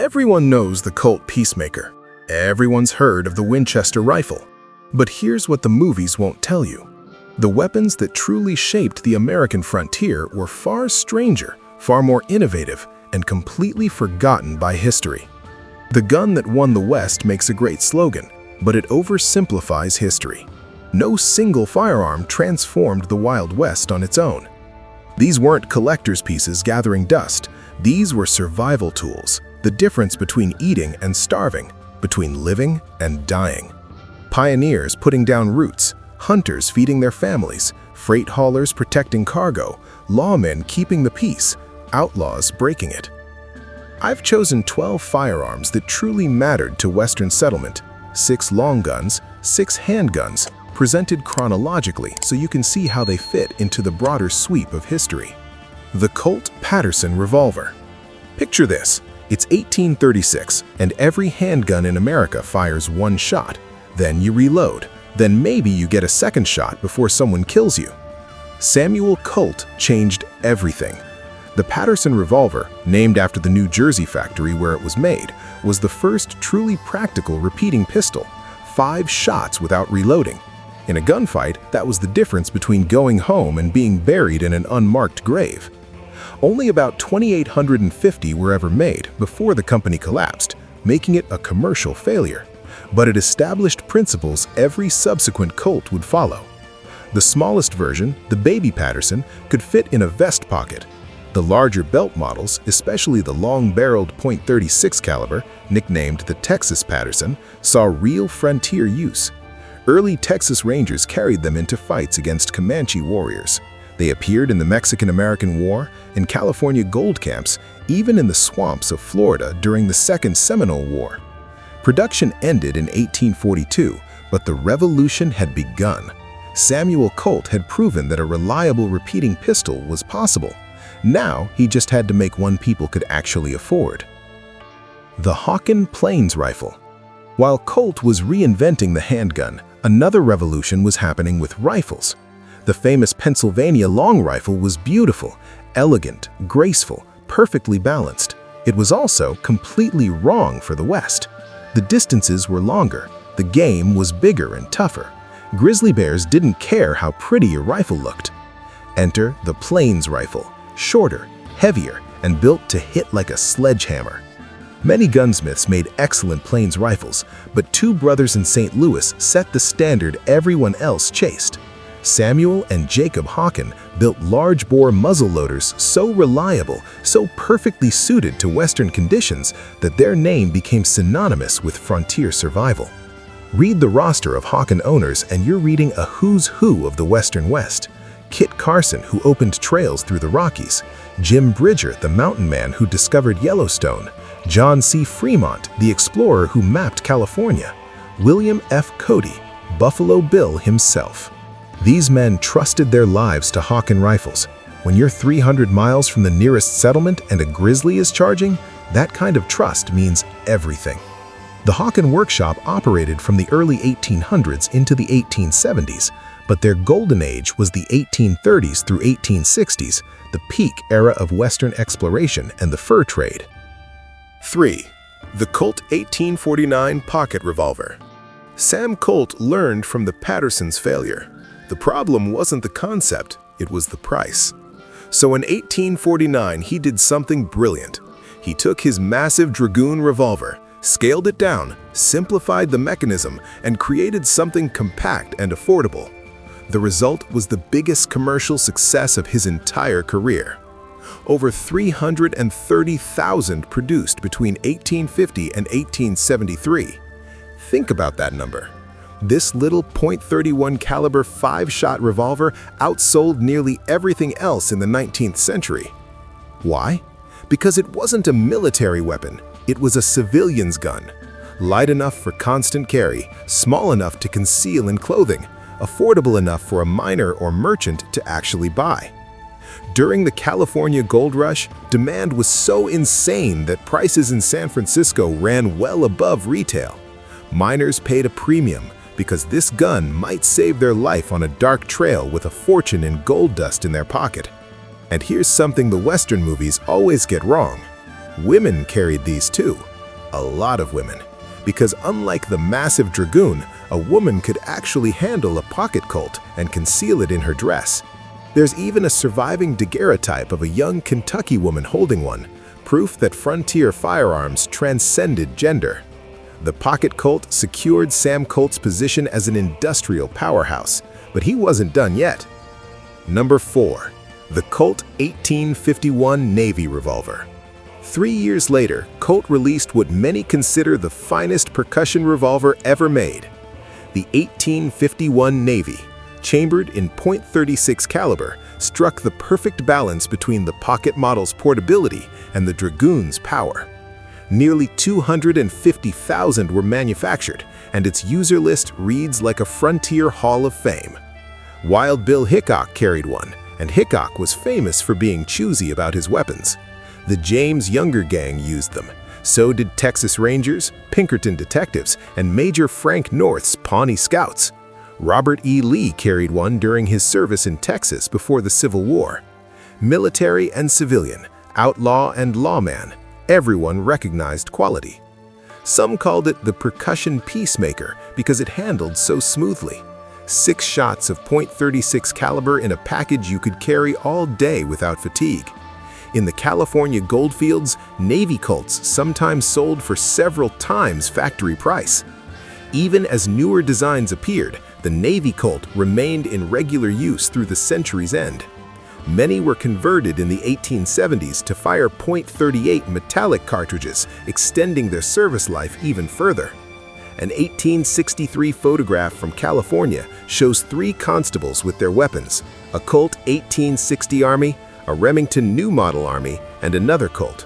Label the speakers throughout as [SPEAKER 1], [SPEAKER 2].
[SPEAKER 1] Everyone knows the Colt Peacemaker. Everyone's heard of the Winchester rifle. But here's what the movies won't tell you. The weapons that truly shaped the American frontier were far stranger, far more innovative, and completely forgotten by history. The gun that won the West makes a great slogan, but it oversimplifies history. No single firearm transformed the Wild West on its own. These weren't collector's pieces gathering dust. These were survival tools, the difference between eating and starving, between living and dying. Pioneers putting down roots, hunters feeding their families, freight haulers protecting cargo, lawmen keeping the peace, outlaws breaking it. I've chosen 12 firearms that truly mattered to Western settlement, 6 long guns, 6 handguns, presented chronologically so you can see how they fit into the broader sweep of history. The Colt Paterson revolver. Picture this. It's 1836, and every handgun in America fires one shot. Then you reload. Then maybe you get a second shot before someone kills you. Samuel Colt changed everything. The Paterson revolver, named after the New Jersey factory where it was made, was the first truly practical repeating pistol, 5 shots without reloading. In a gunfight, that was the difference between going home and being buried in an unmarked grave. Only about 2,850 were ever made before the company collapsed, making it a commercial failure. But it established principles every subsequent Colt would follow. The smallest version, the Baby Paterson, could fit in a vest pocket. The larger belt models, especially the long-barreled .36 caliber, nicknamed the Texas Paterson, saw real frontier use. Early Texas Rangers carried them into fights against Comanche warriors. They appeared in the Mexican-American War, in California gold camps, even in the swamps of Florida during the Second Seminole War. Production ended in 1842, but the revolution had begun. Samuel Colt had proven that a reliable repeating pistol was possible. Now he just had to make one people could actually afford. The Hawken Plains rifle. While Colt was reinventing the handgun, another revolution was happening with rifles. The famous Pennsylvania long rifle was beautiful, elegant, graceful, perfectly balanced. It was also completely wrong for the West. The distances were longer, the game was bigger and tougher. Grizzly bears didn't care how pretty your rifle looked. Enter the Plains rifle, shorter, heavier, and built to hit like a sledgehammer. Many gunsmiths made excellent Plains rifles, but 2 brothers in St. Louis set the standard everyone else chased. Samuel and Jacob Hawken built large-bore muzzleloaders so reliable, so perfectly suited to Western conditions that their name became synonymous with frontier survival. Read the roster of Hawken owners and you're reading a who's who of the Western West. Kit Carson, who opened trails through the Rockies, Jim Bridger, the mountain man who discovered Yellowstone, John C. Fremont, the explorer who mapped California, William F. Cody, Buffalo Bill himself. These men trusted their lives to Hawken rifles. When you're 300 miles from the nearest settlement and a grizzly is charging, that kind of trust means everything. The Hawken workshop operated from the early 1800s into the 1870s, but their golden age was the 1830s through 1860s, the peak era of Western exploration and the fur trade. 3. The Colt 1849 pocket revolver. Sam Colt learned from the Paterson's failure. The problem wasn't the concept, it was the price. So in 1849, he did something brilliant. He took his massive Dragoon revolver, scaled it down, simplified the mechanism, and created something compact and affordable. The result was the biggest commercial success of his entire career. Over 330,000 produced between 1850 and 1873. Think about that number. This little .31 caliber 5-shot revolver outsold nearly everything else in the 19th century. Why? Because it wasn't a military weapon, it was a civilian's gun. Light enough for constant carry, small enough to conceal in clothing, affordable enough for a miner or merchant to actually buy. During the California gold rush, demand was so insane that prices in San Francisco ran well above retail. Miners paid a premium, because this gun might save their life on a dark trail with a fortune in gold dust in their pocket. And here's something the Western movies always get wrong. Women carried these too. A lot of women. Because unlike the massive dragoon, a woman could actually handle a pocket Colt and conceal it in her dress. There's even a surviving daguerreotype of a young Kentucky woman holding one, proof that frontier firearms transcended gender. The pocket Colt secured Sam Colt's position as an industrial powerhouse, but he wasn't done yet. Number 4. The Colt 1851 Navy Revolver. 3 years later, Colt released what many consider the finest percussion revolver ever made. The 1851 Navy, chambered in .36 caliber, struck the perfect balance between the pocket model's portability and the dragoon's power. Nearly 250,000 were manufactured, and its user list reads like a frontier hall of fame. Wild Bill Hickok carried one, and Hickok was famous for being choosy about his weapons. The James Younger Gang used them. So did Texas Rangers, Pinkerton Detectives, and Major Frank North's Pawnee Scouts. Robert E. Lee carried one during his service in Texas before the Civil War. Military and civilian, outlaw and lawman, everyone recognized quality. Some called it the percussion Peacemaker because it handled so smoothly. 6 shots of .36 caliber in a package you could carry all day without fatigue. In the California goldfields, Navy Colts sometimes sold for several times factory price. Even as newer designs appeared, the Navy Colt remained in regular use through the century's end. Many were converted in the 1870s to fire .38 metallic cartridges, extending their service life even further. An 1863 photograph from California shows 3 constables with their weapons, a Colt 1860 Army, a Remington New Model Army, and another Colt.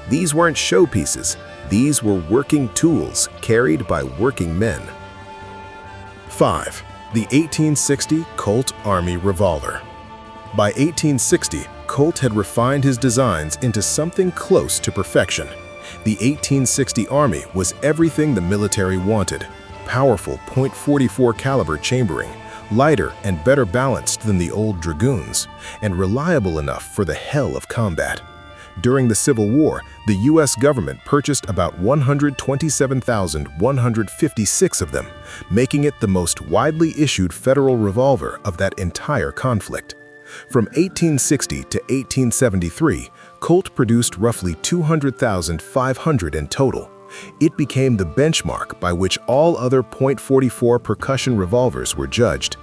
[SPEAKER 1] These weren't showpieces. These were working tools carried by working men. 5. The 1860 Colt Army Revolver. By 1860, Colt had refined his designs into something close to perfection. The 1860 Army was everything the military wanted. Powerful .44 caliber chambering, lighter and better balanced than the old dragoons, and reliable enough for the hell of combat. During the Civil War, the U.S. government purchased about 127,156 of them, making it the most widely issued federal revolver of that entire conflict. From 1860 to 1873, Colt produced roughly 200,500 in total. It became the benchmark by which all other .44 percussion revolvers were judged.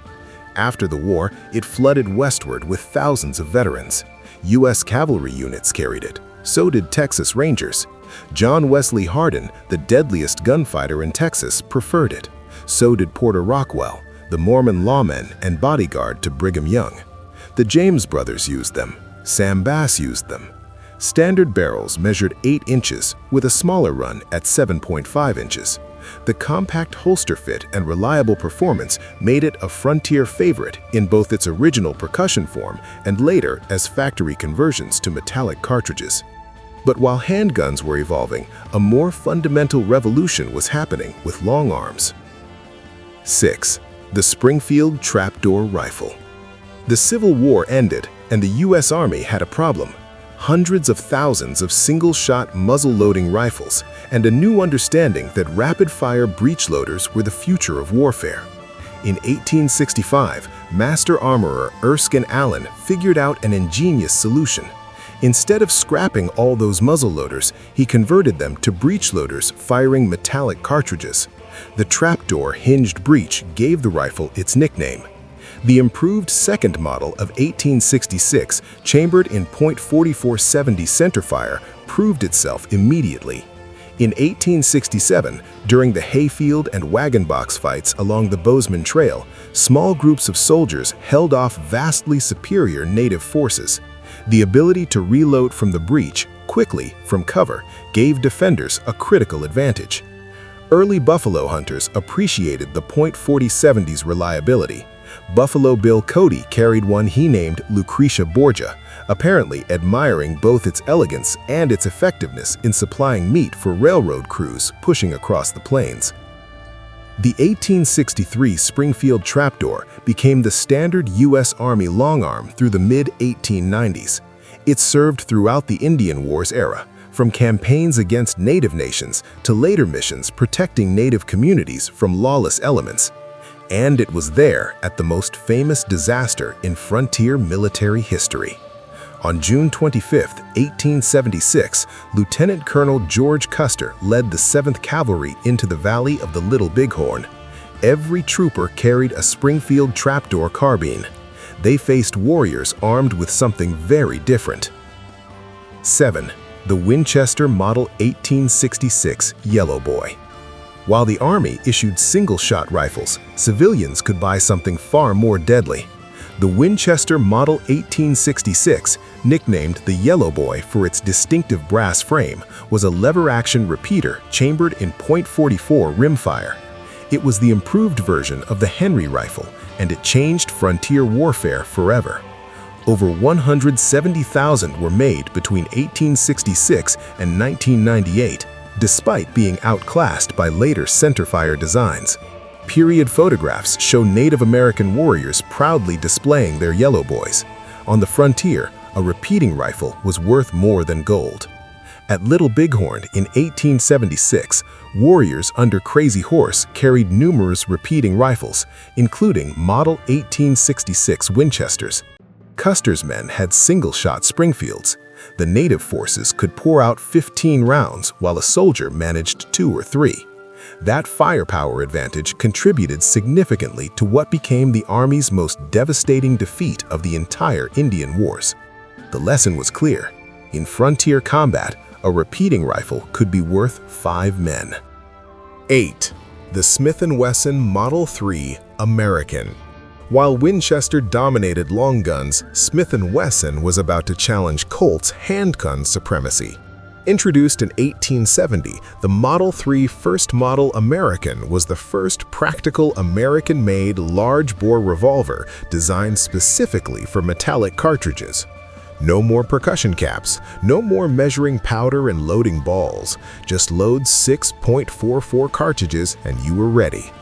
[SPEAKER 1] After the war, it flooded westward with thousands of veterans. U.S. cavalry units carried it. So did Texas Rangers. John Wesley Hardin, the deadliest gunfighter in Texas, preferred it. So did Porter Rockwell, the Mormon lawman and bodyguard to Brigham Young. The James brothers used them. Sam Bass used them. Standard barrels measured 8 inches, with a smaller run at 7.5 inches. The compact holster fit and reliable performance made it a frontier favorite in both its original percussion form and later as factory conversions to metallic cartridges. But while handguns were evolving, a more fundamental revolution was happening with long arms. 6. The Springfield Trapdoor Rifle. The Civil War ended, and the U.S. Army had a problem. Hundreds of thousands of single-shot muzzle-loading rifles, and a new understanding that rapid-fire breech loaders were the future of warfare. In 1865, master armorer Erskine Allen figured out an ingenious solution. Instead of scrapping all those muzzle loaders, he converted them to breech loaders firing metallic cartridges. The Trapdoor hinged breech gave the rifle its nickname. The improved second model of 1866, chambered in .4470 centerfire, proved itself immediately. In 1867, during the hayfield and wagon box fights along the Bozeman Trail, small groups of soldiers held off vastly superior native forces. The ability to reload from the breech, quickly, from cover, gave defenders a critical advantage. Early buffalo hunters appreciated the .4070's reliability. Buffalo Bill Cody carried one he named Lucretia Borgia, apparently admiring both its elegance and its effectiveness in supplying meat for railroad crews pushing across the plains. The 1863 Springfield Trapdoor became the standard U.S. Army long arm through the mid-1890s. It served throughout the Indian Wars era, from campaigns against native nations to later missions protecting native communities from lawless elements. And it was there at the most famous disaster in frontier military history. On June 25, 1876, Lieutenant Colonel George Custer led the 7th Cavalry into the valley of the Little Bighorn. Every trooper carried a Springfield Trapdoor carbine. They faced warriors armed with something very different. 7. The Winchester Model 1866 Yellow Boy. While the Army issued single-shot rifles, civilians could buy something far more deadly. The Winchester Model 1866, nicknamed the Yellow Boy for its distinctive brass frame, was a lever-action repeater chambered in .44 rimfire. It was the improved version of the Henry rifle, and it changed frontier warfare forever. Over 170,000 were made between 1866 and 1998, despite being outclassed by later centerfire designs. Period photographs show Native American warriors proudly displaying their Yellow Boys. On the frontier, a repeating rifle was worth more than gold. At Little Bighorn in 1876, warriors under Crazy Horse carried numerous repeating rifles, including Model 1866 Winchesters. Custer's men had single-shot Springfields. The native forces could pour out 15 rounds while a soldier managed 2 or 3. That firepower advantage contributed significantly to what became the Army's most devastating defeat of the entire Indian Wars. The lesson was clear. In frontier combat, a repeating rifle could be worth 5 men. 8. The Smith & Wesson Model 3 American. While Winchester dominated long guns, Smith & Wesson was about to challenge Colt's handgun supremacy. Introduced in 1870, the Model 3 First Model American was the first practical American-made large-bore revolver designed specifically for metallic cartridges. No more percussion caps, no more measuring powder and loading balls. Just load 6.44 cartridges and you were ready.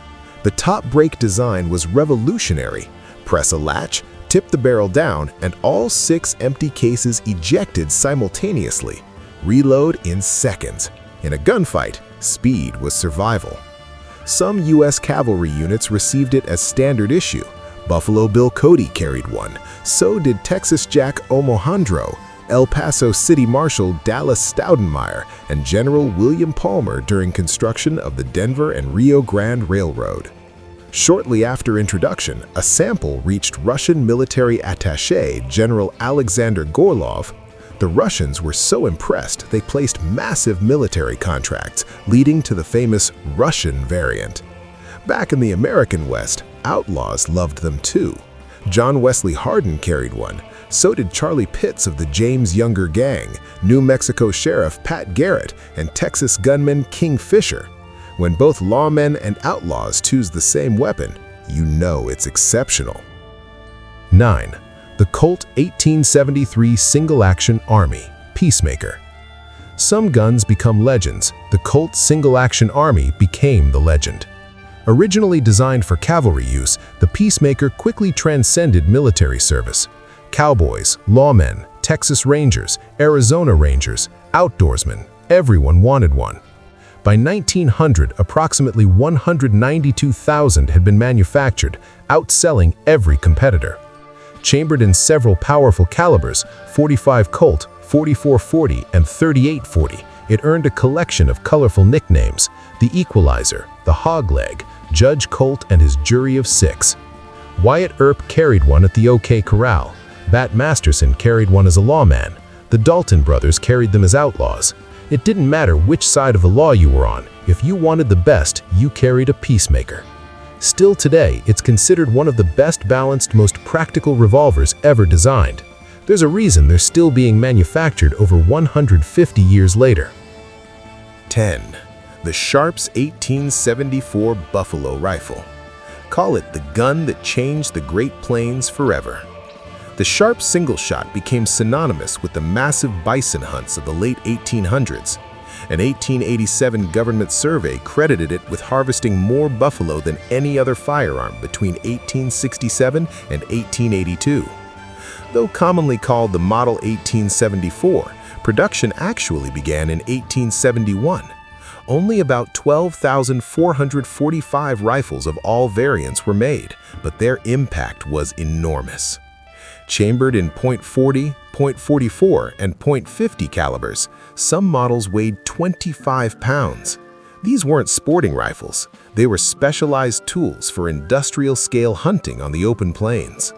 [SPEAKER 1] The top break design was revolutionary. Press a latch, tip the barrel down, and all 6 empty cases ejected simultaneously. Reload in seconds. In a gunfight, speed was survival. Some U.S. cavalry units received it as standard issue. Buffalo Bill Cody carried one. So did Texas Jack Omohundro, El Paso City Marshal Dallas Staudenmeier, and General William Palmer during construction of the Denver and Rio Grande Railroad. Shortly after introduction, a sample reached Russian military attaché General Alexander Gorlov. The Russians were so impressed they placed massive military contracts, leading to the famous Russian variant. Back in the American West, outlaws loved them too. John Wesley Hardin carried one. So did Charlie Pitts of the James Younger Gang, New Mexico Sheriff Pat Garrett, and Texas gunman King Fisher. When both lawmen and outlaws choose the same weapon, you know it's exceptional. 9. The Colt 1873 Single-Action Army Peacemaker. Some guns become legends. The Colt Single-Action Army became the legend. Originally designed for cavalry use, the Peacemaker quickly transcended military service. Cowboys, lawmen, Texas Rangers, Arizona Rangers, outdoorsmen, everyone wanted one. By 1900, approximately 192,000 had been manufactured, outselling every competitor. Chambered in several powerful calibers, 45 Colt, 4440, and 3840, it earned a collection of colorful nicknames: the Equalizer, the Hogleg, Judge Colt and his Jury of 6. Wyatt Earp carried one at the OK Corral. Bat Masterson carried one as a lawman. The Dalton brothers carried them as outlaws. It didn't matter which side of the law you were on. If you wanted the best, you carried a Peacemaker. Still today, it's considered one of the best balanced, most practical revolvers ever designed. There's a reason they're still being manufactured over 150 years later. 10. The Sharps 1874 Buffalo Rifle. Call it the gun that changed the Great Plains forever. The Sharp single shot became synonymous with the massive bison hunts of the late 1800s. An 1887 government survey credited it with harvesting more buffalo than any other firearm between 1867 and 1882. Though commonly called the Model 1874, Production actually began in 1871. Only about 12,445 rifles of all variants were made, but their impact was enormous. Chambered in .40, .44, and .50 calibers, some models weighed 25 pounds. These weren't sporting rifles. They were specialized tools for industrial-scale hunting on the open plains.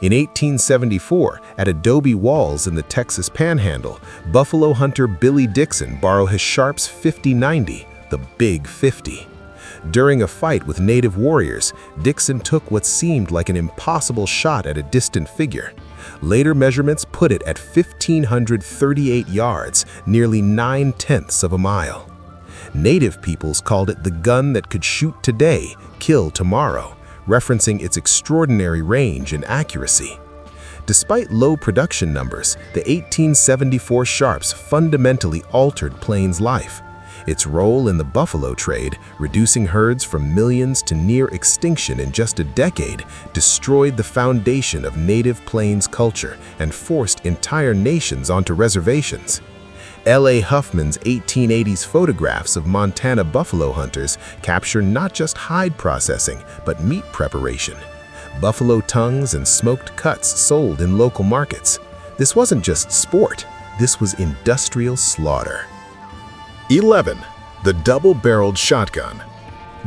[SPEAKER 1] In 1874, at Adobe Walls in the Texas Panhandle, buffalo hunter Billy Dixon borrowed his Sharps 50-90, the Big 50. During a fight with native warriors, Dixon took what seemed like an impossible shot at a distant figure. Later measurements put it at 1,538 yards, nearly 9/10 of a mile. Native peoples called it the gun that could shoot today, kill tomorrow, referencing its extraordinary range and accuracy. Despite low production numbers, the 1874 Sharps fundamentally altered Plains life. Its role in the buffalo trade, reducing herds from millions to near extinction in just a decade, destroyed the foundation of native Plains culture and forced entire nations onto reservations. L.A. Huffman's 1880s photographs of Montana buffalo hunters capture not just hide processing, but meat preparation. Buffalo tongues and smoked cuts sold in local markets. This wasn't just sport, this was industrial slaughter.
[SPEAKER 2] 11. The double-barreled shotgun.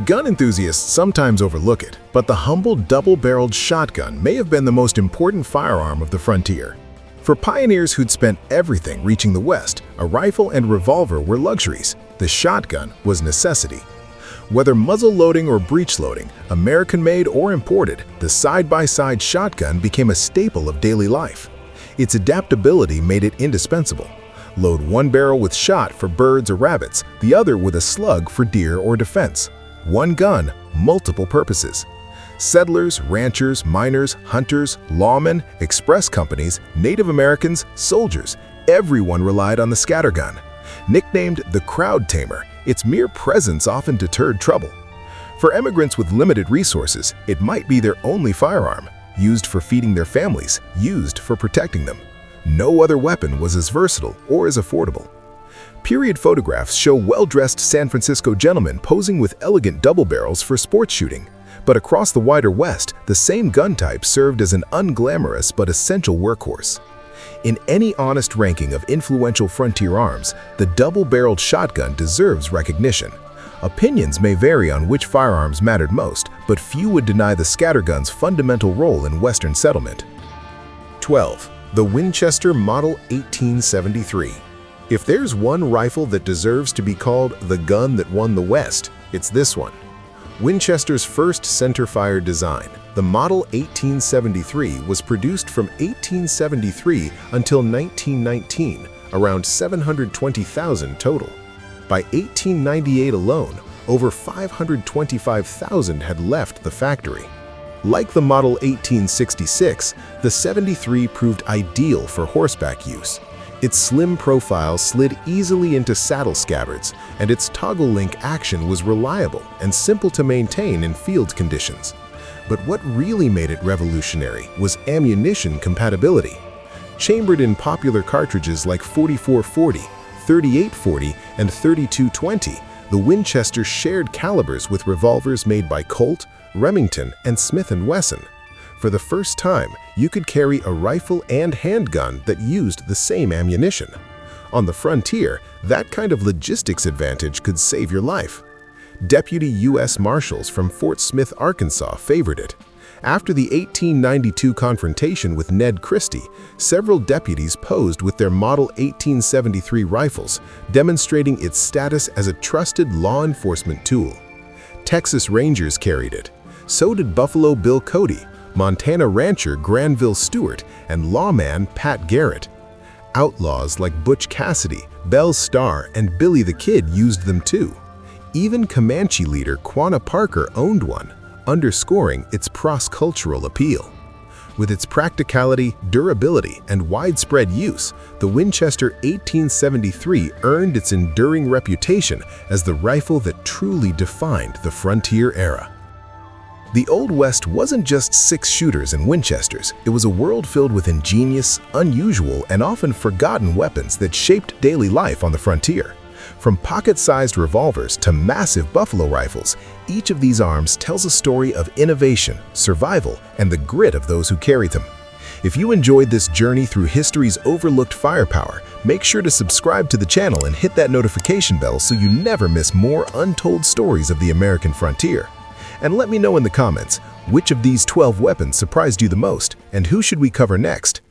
[SPEAKER 2] Gun enthusiasts sometimes overlook it, but the humble double-barreled shotgun may have been the most important firearm of the frontier. For pioneers who'd spent everything reaching the West, a rifle and revolver were luxuries. The shotgun was necessity. Whether muzzle loading or breech loading, American-made or imported, the side-by-side shotgun became a staple of daily life. Its adaptability made it indispensable. Load one barrel with shot for birds or rabbits, the other with a slug for deer or defense. One gun, multiple purposes. Settlers, ranchers, miners, hunters, lawmen, express companies, Native Americans, soldiers, everyone relied on the scattergun. Nicknamed the crowd tamer, its mere presence often deterred trouble. For immigrants with limited resources, it might be their only firearm, used for feeding their families, used for protecting them. No other weapon was as versatile or as affordable. Period photographs show well-dressed San Francisco gentlemen posing with elegant double barrels for sports shooting. But across the wider West, the same gun type served as an unglamorous but essential workhorse. In any honest ranking of influential frontier arms, the double-barreled shotgun deserves recognition. Opinions may vary on which firearms mattered most, but few would deny the scattergun's fundamental role in Western settlement.
[SPEAKER 1] 12. The Winchester Model 1873. If there's one rifle that deserves to be called the gun that won the West, it's this one. Winchester's first centerfire design, the Model 1873, was produced from 1873 until 1919, around 720,000 total. By 1898 alone, over 525,000 had left the factory. Like the Model 1866, the 73 proved ideal for horseback use. Its slim profile slid easily into saddle scabbards, and its toggle link action was reliable and simple to maintain in field conditions. But what really made it revolutionary was ammunition compatibility. Chambered in popular cartridges like 4440, 3840, and 3220, the Winchester shared calibers with revolvers made by Colt, Remington, and Smith & Wesson. For the first time, you could carry a rifle and handgun that used the same ammunition. On the frontier, that kind of logistics advantage could save your life. Deputy U.S. Marshals from Fort Smith, Arkansas favored it. After the 1892 confrontation with Ned Christie, several deputies posed with their Model 1873 rifles, demonstrating its status as a trusted law enforcement tool. Texas Rangers carried it. So did Buffalo Bill Cody, Montana rancher Granville Stewart, and lawman Pat Garrett. Outlaws like Butch Cassidy, Belle Starr, and Billy the Kid used them too. Even Comanche leader Quanah Parker owned one, underscoring its cross-cultural appeal. With its practicality, durability, and widespread use, the Winchester 1873 earned its enduring reputation as the rifle that truly defined the frontier era. The Old West wasn't just six-shooters and Winchesters. It was a world filled with ingenious, unusual, and often forgotten weapons that shaped daily life on the frontier. From pocket-sized revolvers to massive buffalo rifles, each of these arms tells a story of innovation, survival, and the grit of those who carried them. If you enjoyed this journey through history's overlooked firepower, make sure to subscribe to the channel and hit that notification bell so you never miss more untold stories of the American frontier. And let me know in the comments, which of these 12 weapons surprised you the most, and who should we cover next?